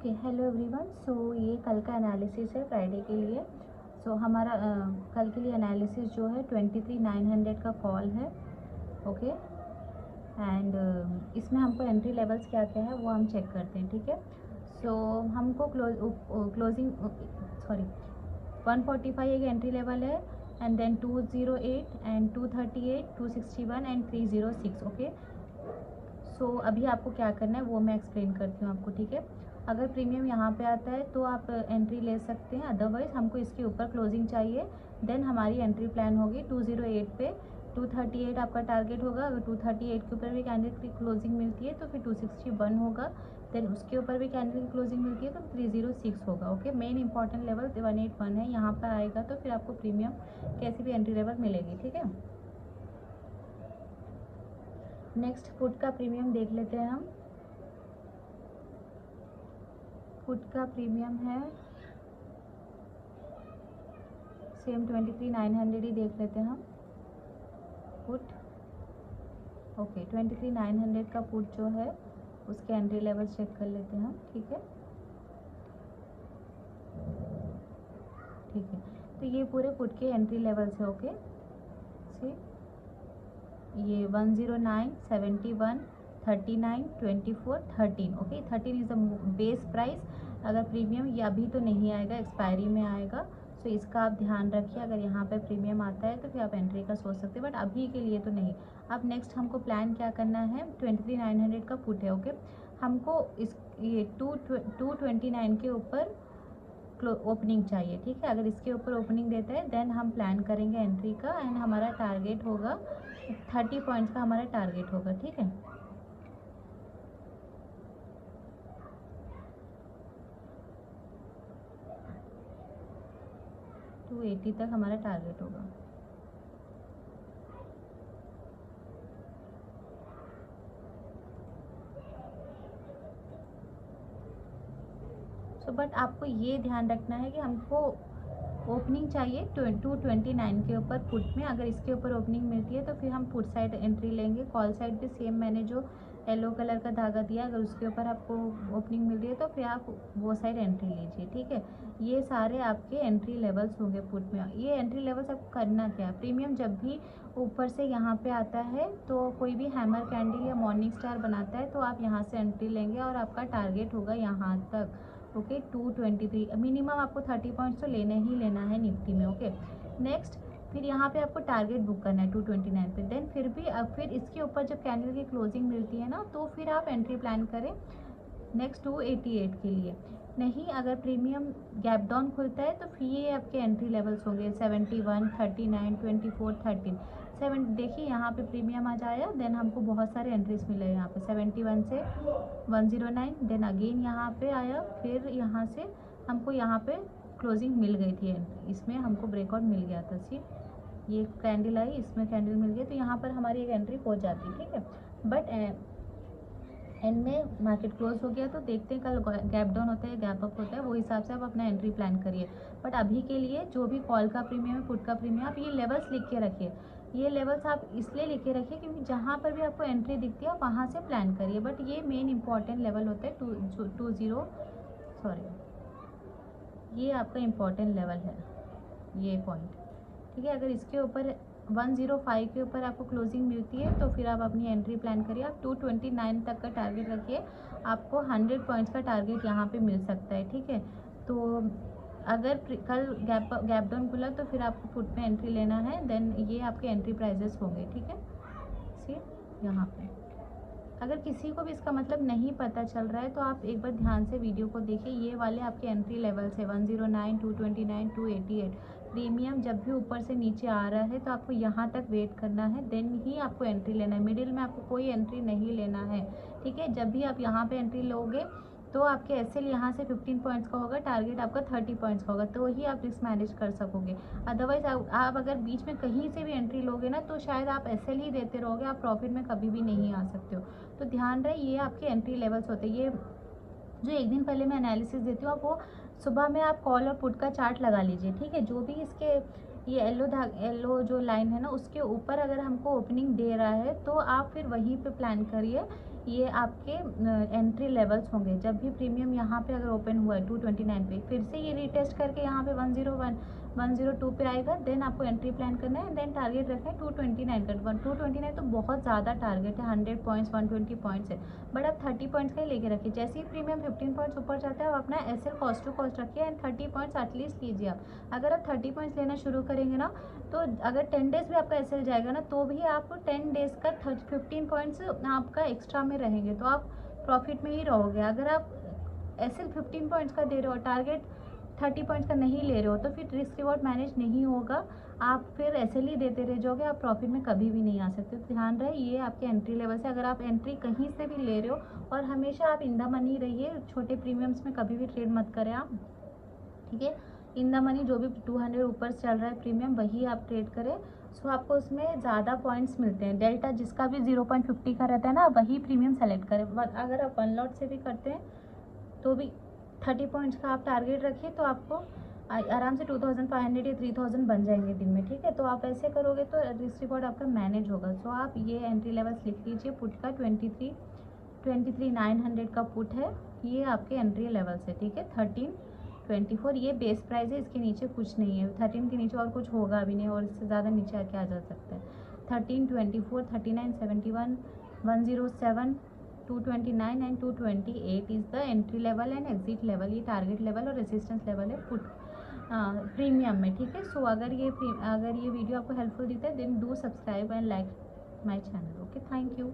Okay, hello everyone. सो ये कल का एनालिसिस है फ्राइडे के लिए। सो हमारा कल के लिए एनालिसिस जो है 23,900 का कॉल है। ओके, एंड इसमें हमको एंट्री लेवल्स क्या क्या है वो हम चेक करते हैं, ठीक है। सो हमको क्लोजिंग 145 एक एंट्री लेवल है, and then 208 and 238, 261 and 306। Okay, so अभी आपको क्या करना है वो मैं एक्सप्लेन करती हूँ आपको, ठीक है। अगर प्रीमियम यहाँ पे आता है तो आप एंट्री ले सकते हैं, अदरवाइज हमको इसके ऊपर क्लोजिंग चाहिए। देन हमारी एंट्री प्लान होगी 208 पे। 238 आपका टारगेट होगा। अगर 238 के ऊपर भी कैंडल की क्लोजिंग मिलती है तो फिर 261 होगा। देन उसके ऊपर भी कैंडल की क्लोजिंग मिलती है तो 306 होगा। ओके, मेन इंपॉर्टेंट लेवल 181 है, यहाँ पर आएगा तो फिर आपको प्रीमियम कैसी भी एंट्री लेवल मिलेगी, ठीक है। नेक्स्ट पुट का प्रीमियम देख लेते हैं हम। पुट का प्रीमियम है सेम 23,900 ही देख लेते हैं हम पुट। ओके, 23,900 का पुट जो है उसके एंट्री लेवल चेक कर लेते हैं हम, ठीक है। ठीक है, तो ये पूरे पुट के एंट्री लेवल्स है। ओके, सी ये 109, 71, 39, 24, 13। Okay, 13 is the base price. अगर प्रीमियम ये अभी तो नहीं आएगा, एक्सपायरी में आएगा, तो इसका आप ध्यान रखिए। अगर यहाँ पर प्रीमियम आता है तो फिर आप एंट्री का सोच सकते हैं, बट अभी के लिए तो नहीं। अब नेक्स्ट हमको प्लान क्या करना है, 23,900 का पुट है। ओके, हमको इस ये 229 के ऊपर ओपनिंग चाहिए, ठीक है। अगर इसके ऊपर ओपनिंग देता है देन हम प्लान करेंगे एंट्री का, एंड हमारा टारगेट होगा 30 पॉइंट्स का, हमारा टारगेट होगा, ठीक है। टू 80 तक हमारा टारगेट होगा। बट आपको ये ध्यान रखना है कि हमको ओपनिंग चाहिए 229 के ऊपर पुट में। अगर इसके ऊपर ओपनिंग मिलती है तो फिर हम पुट साइड एंट्री लेंगे। कॉल साइड पे सेम मैंने जो येलो कलर का धागा दिया, अगर उसके ऊपर आपको ओपनिंग मिल रही है तो फिर आप वो साइड एंट्री लीजिए, ठीक है। ये सारे आपके एंट्री लेवल्स होंगे पुट में। ये एंट्री लेवल्स आपको करना क्या है, प्रीमियम जब भी ऊपर से यहाँ पे आता है तो कोई भी हैमर कैंडल या मॉर्निंग स्टार बनाता है तो आप यहाँ से एंट्री लेंगे और आपका टारगेट होगा यहाँ तक। ओके, 223 मिनिमम आपको 30 पॉइंट्स तो लेना ही लेना है निफ्टी में। ओके, नेक्स्ट फिर यहाँ पे आपको टारगेट बुक करना है 229 पे। देन फिर भी फिर इसके ऊपर जब कैंडल की क्लोजिंग मिलती है ना तो फिर आप एंट्री प्लान करें नेक्स्ट 288 के लिए। नहीं, अगर प्रीमियम गैप डाउन खुलता है तो फिर ये आपके एंट्री लेवल्स होंगे 71, 39, 24, 13। देखिए यहाँ पे प्रीमियम आ जाया, देन हमको बहुत सारे एंट्रीज मिले यहाँ पे 71 से 109, देन अगेन यहाँ पे आया, फिर यहाँ से हमको यहाँ पे क्लोजिंग मिल गई थी एंट्री, इसमें हमको ब्रेकआउट मिल गया था। सिर्फ ये कैंडल आई, इसमें कैंडल मिल गया तो यहाँ पर हमारी एक एंट्री हो जाती, ठीक है। बट एंड में मार्केट क्लोज हो गया तो देखते हैं कल गैप डाउन होता है, गैप अप होता है, वो हिसाब से आप अपना एंट्री प्लान करिए। बट अभी के लिए जो भी कॉल का प्रीमियम है, पुट का प्रीमियम, आप ये लेवल्स लिख के रखिए। ये लेवल्स आप इसलिए लिख के रखिए क्योंकि जहाँ पर भी आपको एंट्री दिखती है आप वहाँ से प्लान करिए। बट ये मेन इंपॉर्टेंट लेवल होता है 20 ये आपका इम्पॉर्टेंट लेवल है, ये पॉइंट, ठीक है। अगर इसके ऊपर 105 के ऊपर आपको क्लोजिंग मिलती है तो फिर आप अपनी एंट्री प्लान करिए। आप 229 तक का टारगेट रखिए, आपको 100 पॉइंट्स का टारगेट यहाँ पे मिल सकता है, ठीक है। तो अगर कल गैप डाउन खुला तो फिर आपको पुट में एंट्री लेना है, देन ये आपके एंट्री प्राइजेस होंगे, ठीक है। सी यहाँ पे अगर किसी को भी इसका मतलब नहीं पता चल रहा है तो आप एक बार ध्यान से वीडियो को देखिए। ये वाले आपके एंट्री लेवल्स है 109, 229, 288। प्रीमियम जब भी ऊपर से नीचे आ रहा है तो आपको यहाँ तक वेट करना है, देन ही आपको एंट्री लेना है। मिडिल में आपको कोई एंट्री नहीं लेना है, ठीक है। जब भी आप यहाँ पे एंट्री लोगे तो आपके एसएल यहाँ से 15 पॉइंट्स का होगा, टारगेट आपका 30 पॉइंट्स का होगा, तो ही आप रिस्क मैनेज कर सकोगे। अदरवाइज आप अगर बीच में कहीं से भी एंट्री लोगे ना तो शायद आप एसएल ही देते रहोगे, आप प्रॉफिट में कभी भी नहीं आ सकते हो। तो ध्यान रहे ये आपके एंट्री लेवल्स होते हैं। ये जो एक दिन पहले मैं एनालिसिस देती हूँ आप वो सुबह में आप कॉल और पुट का चार्ट लगा लीजिए, ठीक है। जो भी इसके ये येलो जो लाइन है ना उसके ऊपर अगर हमको ओपनिंग दे रहा है तो आप फिर वहीं पे प्लान करिए ये आपके एंट्री लेवल्स होंगे। जब भी प्रीमियम यहाँ पे अगर ओपन हुआ है 229 पे, फिर से ये रीटेस्ट करके यहाँ पे 101 102 पे आएगा, देन आपको एंट्री प्लान करना है। देन टारगेट रखना है 229 का। 229 तो बहुत ज़्यादा टारगेट है, 100 पॉइंट्स 120 पॉइंट्स है, बट आप 30 पॉइंट्स का ही लेके रखिए। जैसे ही प्रीमियम 15 पॉइंट्स ऊपर जाता है, आप अपना एसएल कॉस्ट टू कॉस्ट रखिए एंड 30 पॉइंट्स एटलीस्ट लीजिए आप। अगर आप 30 पॉइंट्स लेना शुरू करेंगे ना, तो अगर 10 डेज भी आपका एसएल जाएगा ना, तो भी आप 10 डेज का 15 पॉइंट्स आपका एक्स्ट्रा में रहेंगे, तो आप प्रॉफिट में ही रहोगे। अगर आप एसएल 15 पॉइंट्स का दे रहे हो, टारगेट 30 पॉइंट्स का नहीं ले रहे हो, तो फिर रिस्क रिवॉर्ड मैनेज नहीं होगा, आप फिर एसएल ही देते रह जाओगे, आप प्रॉफिट में कभी भी नहीं आ सकते। तो ध्यान रहे, ये आपके एंट्री लेवल से, अगर आप एंट्री कहीं से भी ले रहे हो, और हमेशा आप इन द मनी रहिए, छोटे प्रीमियम्स में कभी भी ट्रेड मत करें आप, ठीक है। इन द मनी जो भी 200 ऊपर चल रहा है प्रीमियम, वही आप ट्रेड करें। सो आपको उसमें ज़्यादा पॉइंट्स मिलते हैं। डेल्टा जिसका भी 0.50 का रहता है ना, वही प्रीमियम सेलेक्ट करें। अगर आप 1 लॉट से भी करते हैं तो भी 30 पॉइंट्स का आप टारगेट रखिए, तो आपको आराम से 2500 या 3000 बन जाएंगे दिन में, ठीक है। तो आप ऐसे करोगे तो रिस्क रिवॉर्ड आपका मैनेज होगा। सो आप ये एंट्री लेवल्स लिख लीजिए। पुट का 23,900 का पुट है, ये आपके एंट्री लेवल्स है, ठीक है। 1324 ये बेस प्राइस है, इसके नीचे कुछ नहीं है। 13 के नीचे और कुछ होगा भी नहीं, और इससे ज़्यादा नीचे आके आ जा सकता है। 1324, 3971, 107, 229 and 228 is the entry level and exit level. ये टारगेट लेवल और रेजिस्टेंस लेवल है पुट प्रीमियम में, ठीक है। सो अगर ये वीडियो आपको हेल्पफुल दिखता है, then do subscribe and like my channel. Okay, thank you.